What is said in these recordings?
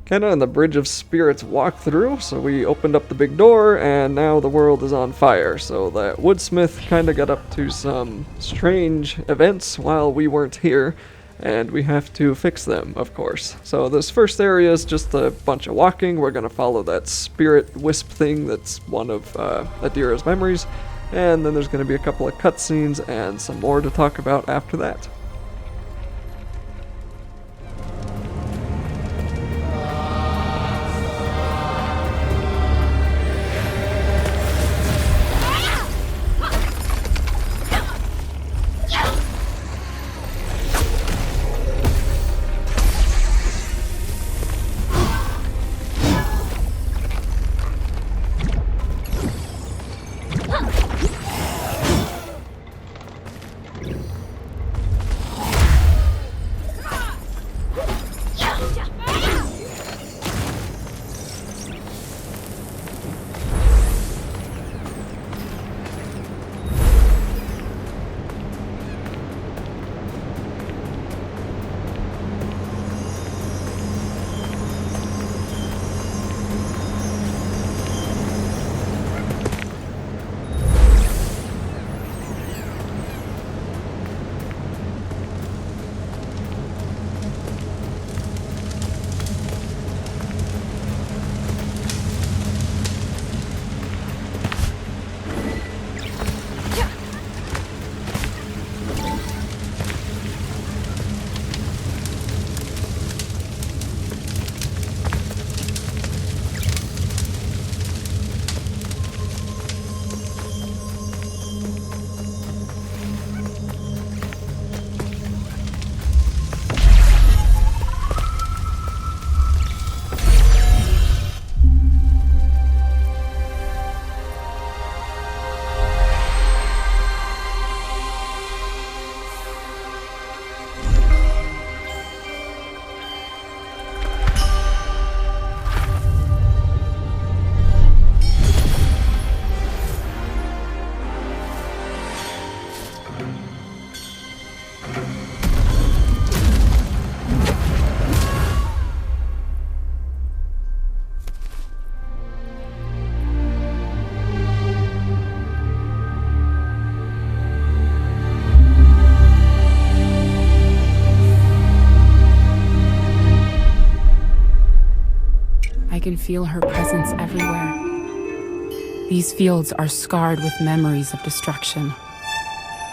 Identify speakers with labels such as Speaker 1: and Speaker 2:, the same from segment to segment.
Speaker 1: Kenna and the Bridge of Spirits walk through, so we opened up the big door, and now the world is on fire. So that woodsmith kind of got up to some strange events while we weren't here, and we have to fix them, of course. So this first area is just a bunch of walking. We're going to follow that spirit wisp thing that's one of Adira's memories, and then there's going to be a couple of cutscenes and some more to talk about after that.
Speaker 2: I can feel her presence everywhere. These fields are scarred with memories of destruction.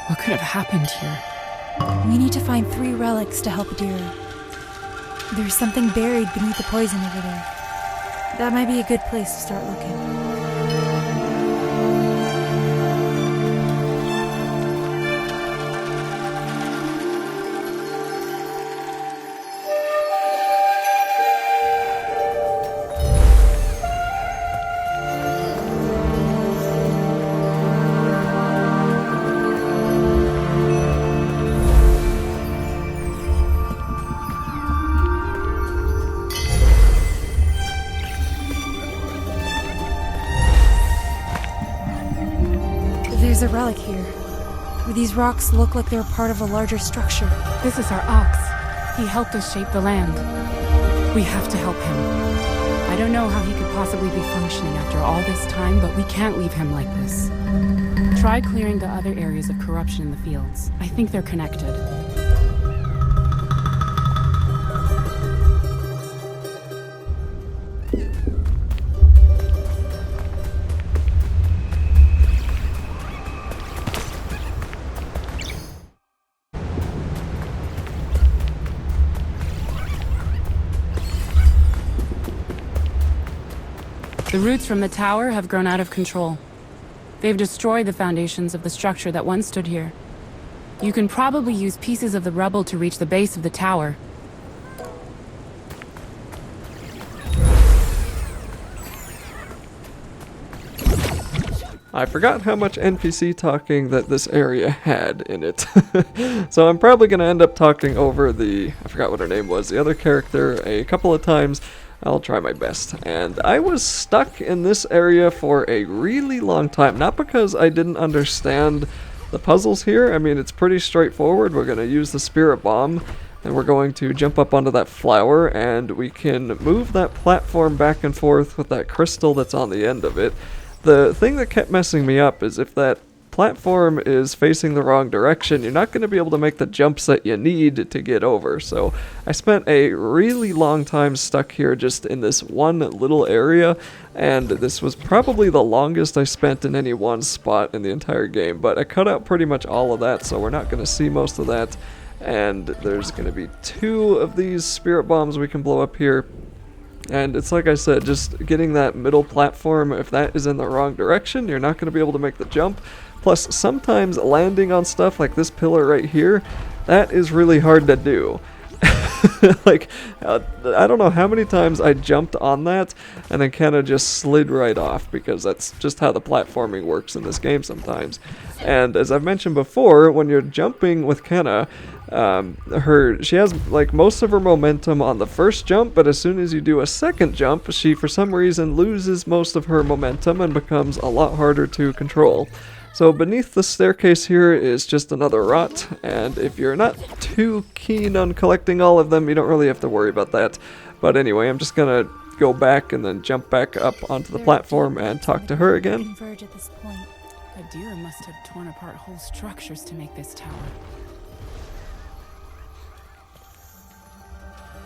Speaker 2: What could have happened here?
Speaker 3: We need to find 3 relics to help Adira. There's something buried beneath the poison over there. That might be a good place to start looking. There's a relic here. These rocks look like they're part of a larger structure.
Speaker 2: This is our ox. He helped us shape the land. We have to help him. I don't know how he could possibly be functioning after all this time, but we can't leave him like this. Try clearing the other areas of corruption in the fields. I think they're connected. The roots from the tower have grown out of control. They've destroyed the foundations of the structure that once stood here. You can probably use pieces of the rubble to reach the base of the tower.
Speaker 1: I forgot how much NPC talking that this area had in it. So I'm probably going to end up talking over I forgot what her name was, the other character a couple of times. I'll try my best. And I was stuck in this area for a really long time. Not because I didn't understand the puzzles here. I mean, it's pretty straightforward. We're going to use the spirit bomb and we're going to jump up onto that flower, and we can move that platform back and forth with that crystal that's on the end of it. The thing that kept messing me up is if that platform is facing the wrong direction, you're not going to be able to make the jumps that you need to get over. So I spent a really long time stuck here just in this one little area, and this was probably the longest I spent in any one spot in the entire game, but I cut out pretty much all of that, so we're not going to see most of that. And there's going to be 2 of these spirit bombs we can blow up here. And it's like I said, just getting that middle platform, if that is in the wrong direction, you're not going to be able to make the jump. Plus, sometimes landing on stuff like this pillar right here, that is really hard to do. Like, I don't know how many times I jumped on that and then kind of just slid right off, because that's just how the platforming works in this game sometimes. And as I've mentioned before, when you're jumping with Kena, she has like most of her momentum on the first jump, but as soon as you do a second jump, she for some reason loses most of her momentum and becomes a lot harder to control. So beneath the staircase here is just another rot, and if you're not too keen on collecting all of them, you don't really have to worry about that. But anyway, I'm just gonna go back and then jump back up onto the platform and talk to her again.
Speaker 3: Converge at this point.
Speaker 2: Adira must have torn apart whole structures to make this tower.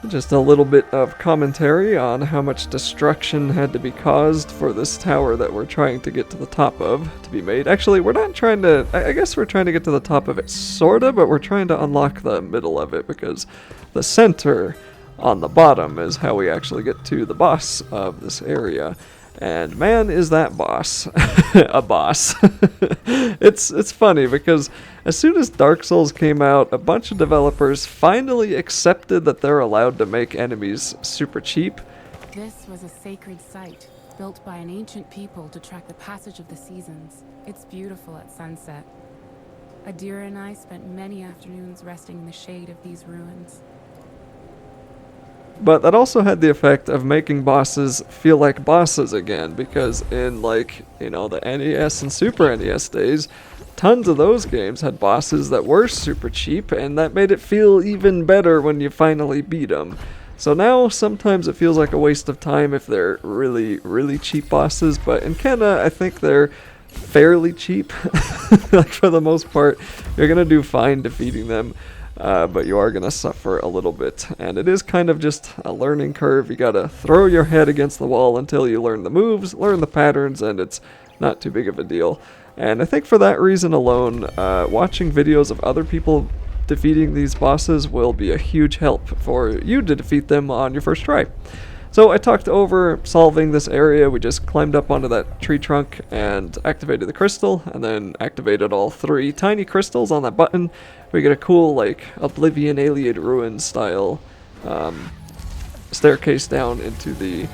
Speaker 1: Just a little bit of commentary on how much destruction had to be caused for this tower that we're trying to get to the top of to be made. Actually, we're not trying to, I guess we're trying to get to the top of it sorta, but we're trying to unlock the middle of it, because the center on the bottom is how we actually get to the boss of this area. And man, is that boss a boss. It's funny because as soon as Dark Souls came out, a bunch of developers finally accepted that they're allowed to make enemies super cheap.
Speaker 2: This was a sacred site, built by an ancient people to track the passage of the seasons. It's beautiful at sunset. Adira and I spent many afternoons resting in the shade of these ruins.
Speaker 1: But that also had the effect of making bosses feel like bosses again, because in, like, you know, the NES and Super NES days, tons of those games had bosses that were super cheap, and that made it feel even better when you finally beat them. So now, sometimes it feels like a waste of time if they're really, really cheap bosses, but in Kena, I think they're fairly cheap. Like, for the most part, you're gonna do fine defeating them. But you are going to suffer a little bit, and it is kind of just a learning curve. You got to throw your head against the wall until you learn the moves, learn the patterns, and it's not too big of a deal. And I think for that reason alone, watching videos of other people defeating these bosses will be a huge help for you to defeat them on your first try. So I talked over solving this area. We just climbed up onto that tree trunk and activated the crystal, and then activated all 3 tiny crystals on that button. We get a cool, like, Oblivion Ayleid Ruin style staircase down into the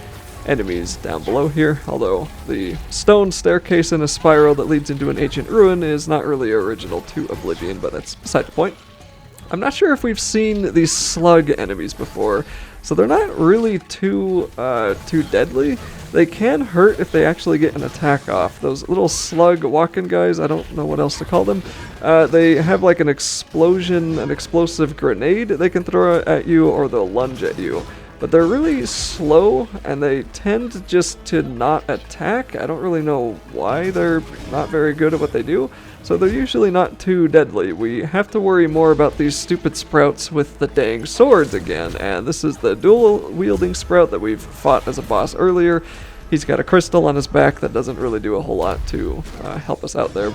Speaker 1: enemies down below here, although the stone staircase in a spiral that leads into an ancient ruin is not really original to Oblivion, but that's beside the point. I'm not sure if we've seen these slug enemies before, so they're not really too deadly. They can hurt if they actually get an attack off. Those little slug walking guys, I don't know what else to call them. They have like an explosion, an explosive grenade they can throw at you, or they'll lunge at you. But they're really slow, and they tend just to not attack. I don't really know why. They're not very good at what they do. So they're usually not too deadly. We have to worry more about these stupid sprouts with the dang swords again, and this is the dual-wielding sprout that we've fought as a boss earlier. He's got a crystal on his back that doesn't really do a whole lot to help us out there.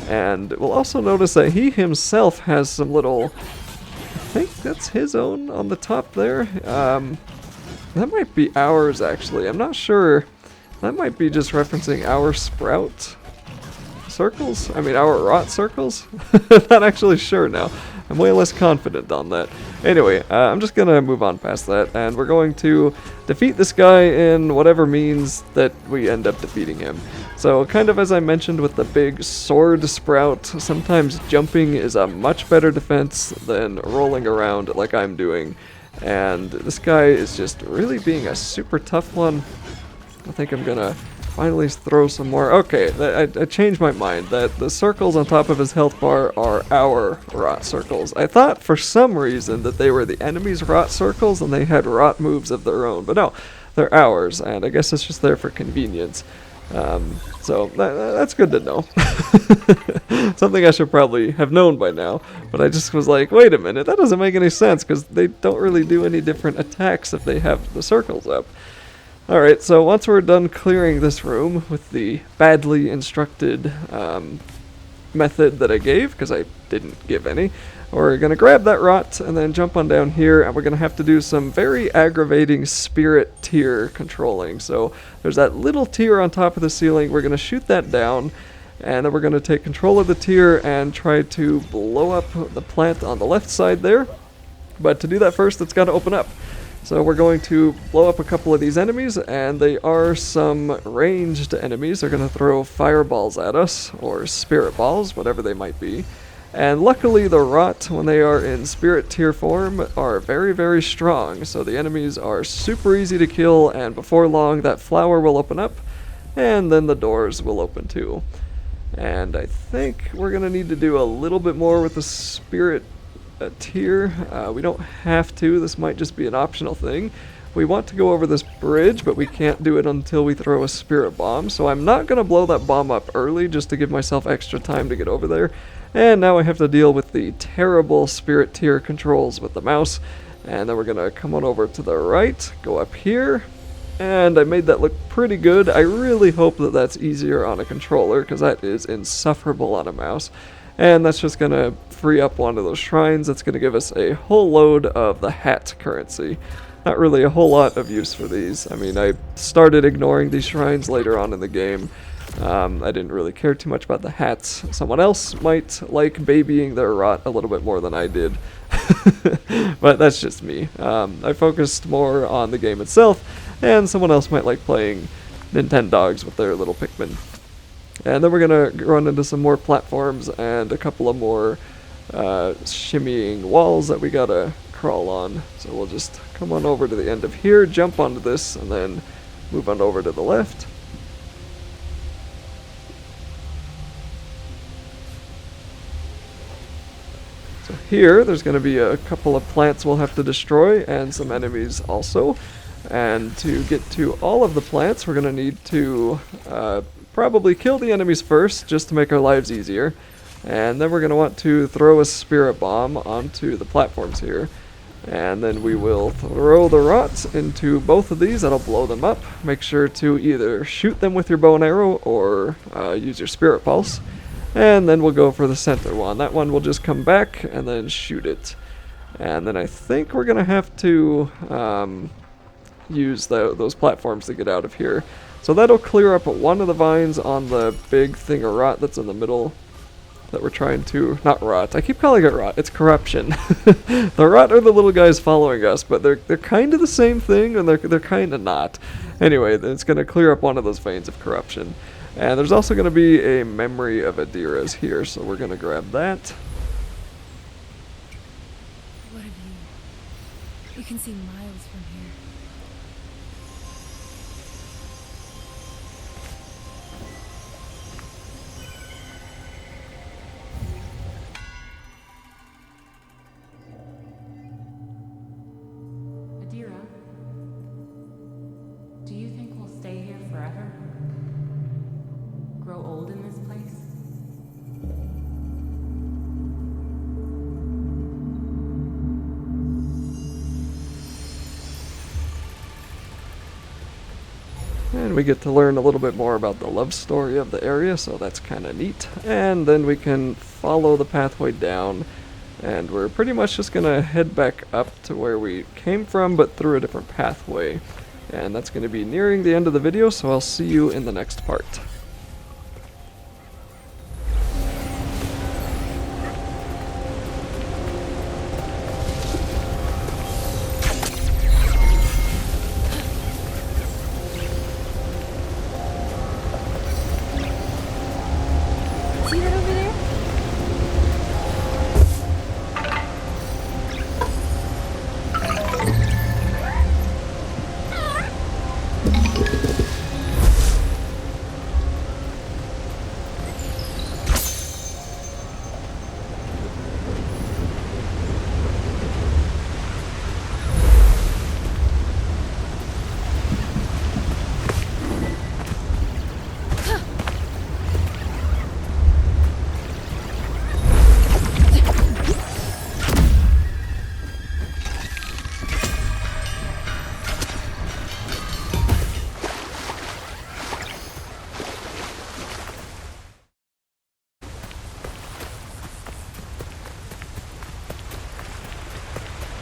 Speaker 1: And we'll also notice that he himself has some little... I think that's his own on the top there. That might be ours, actually. I'm not sure. That might be just referencing our sprout circles? I mean, our rot circles? Not actually sure now. I'm way less confident on that. Anyway, I'm just gonna move on past that, and we're going to defeat this guy in whatever means that we end up defeating him. So, kind of as I mentioned with the big sword sprout, sometimes jumping is a much better defense than rolling around like I'm doing. And this guy is just really being a super tough one. I think I'm gonna finally throw some more. Okay, I changed my mind. That the circles on top of his health bar are our rot circles. I thought for some reason that they were the enemy's rot circles and they had rot moves of their own, but no, they're ours, and I guess it's just there for convenience. So that's good to know. Something I should probably have known by now, but I just was like, wait a minute, that doesn't make any sense because they don't really do any different attacks if they have the circles up. Alright, so once we're done clearing this room with the badly instructed method that I gave, because I didn't give any, we're going to grab that rot and then jump on down here, and we're going to have to do some very aggravating spirit tier controlling. So there's that little tier on top of the ceiling. We're going to shoot that down, and then we're going to take control of the tier and try to blow up the plant on the left side there. But to do that first, it's got to open up. So we're going to blow up a couple of these enemies, and they are some ranged enemies. They're going to throw fireballs at us, or spirit balls, whatever they might be. And luckily the rot, when they are in spirit tier form, are very, very strong. So the enemies are super easy to kill, and before long that flower will open up, and then the doors will open too. And I think we're going to need to do a little bit more with the spirit tier. We don't have to. This might just be an optional thing. We want to go over this bridge, but we can't do it until we throw a spirit bomb. So I'm not going to blow that bomb up early just to give myself extra time to get over there. And now I have to deal with the terrible spirit tier controls with the mouse. And then we're going to come on over to the right, go up here. And I made that look pretty good. I really hope that that's easier on a controller, because that is insufferable on a mouse. And that's just going to free up one of those shrines. That's going to give us a whole load of the hat currency. Not really a whole lot of use for these. I mean, I started ignoring these shrines later on in the game. I didn't really care too much about the hats. Someone else might like babying their rot a little bit more than I did. But that's just me. I focused more on the game itself, and someone else might like playing Nintendogs with their little Pikmin. And then we're going to run into some more platforms and a couple of more shimmying walls that we gotta crawl on. So we'll just come on over to the end of here, jump onto this, and then move on over to the left. So here, there's going to be a couple of plants we'll have to destroy, and some enemies also. And to get to all of the plants, we're going to need to probably kill the enemies first, just to make our lives easier. And then we're going to want to throw a spirit bomb onto the platforms here. And then we will throw the rots into both of these. That'll blow them up. Make sure to either shoot them with your bow and arrow or use your spirit pulse. And then we'll go for the center one. That one will just come back and then shoot it. And then I think we're going to have to use those platforms to get out of here. So that'll clear up one of the vines on the big thing of rot that's in the middle that we're trying to... Not rot. I keep calling it rot. It's corruption. The rot are the little guys following us, but they're kind of the same thing, and they're kind of not. Anyway, it's going to clear up one of those veins of corruption. And there's also going to be a memory of Adira's here, so we're going to grab that.
Speaker 3: What a view. You can see miles from here.
Speaker 2: Adira, do you think we'll stay here forever? Grow old in this place?
Speaker 1: And we get to learn a little bit more about the love story of the area, so that's kind of neat. And then we can follow the pathway down, and we're pretty much just going to head back up to where we came from, but through a different pathway. And that's going to be nearing the end of the video, so I'll see you in the next part.
Speaker 3: See that over there?